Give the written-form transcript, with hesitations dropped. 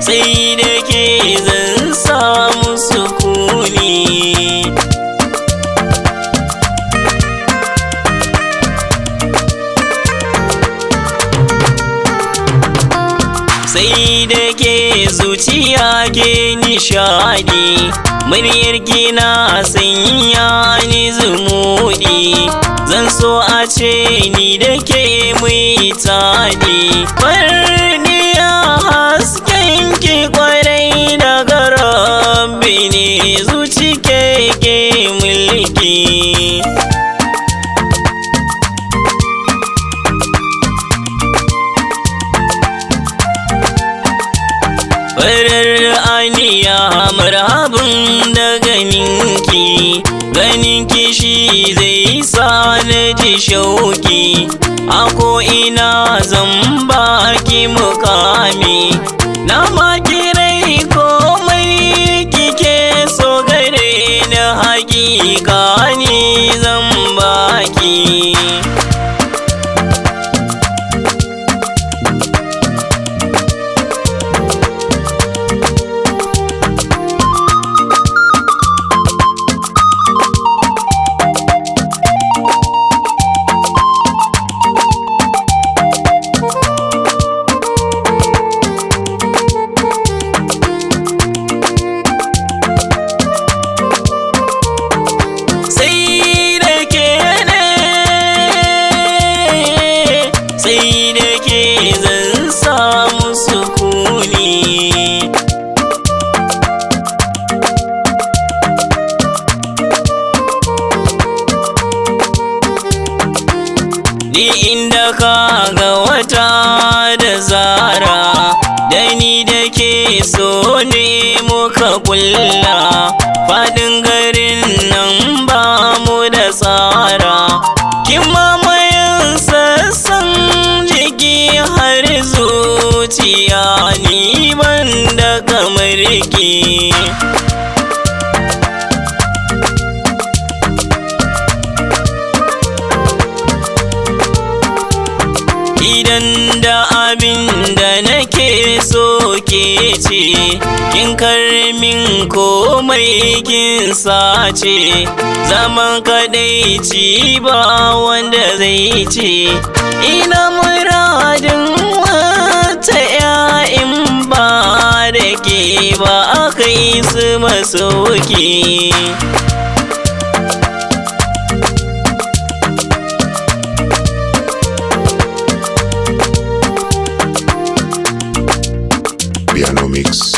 sai da ke zan samu sukuni. Sai da ke zuciya ke nishadi, muryar gina sanya ni zumuɗi. Zan so a ce ni da ke mai tadi, farniya hasken ki kwarai daga rabbi ne, zuci ke mulki. Farar aniya marhabin da ganinki, ganinki shi zai sa na ji shauki. A ko'ina zan baki mukami, na maki rai komai kike so gare ni, hakika ni zan baki. Sai da ke zan samu sukuni. Ni inda ka ga wata da zara, da ni da ke so ne muka kulla. Fadin garin nan ba mu da tsara, kin mamayen sassan jiki har zuciya, ni ban da kamar ki. Idan da abin da nake so ke ce, kin karmin komai kin sace. Zaman kadaici ba wanda zai ce, ina muradin wata ‘ya'in ba da ke ba aka yi su masauki. Piano mix.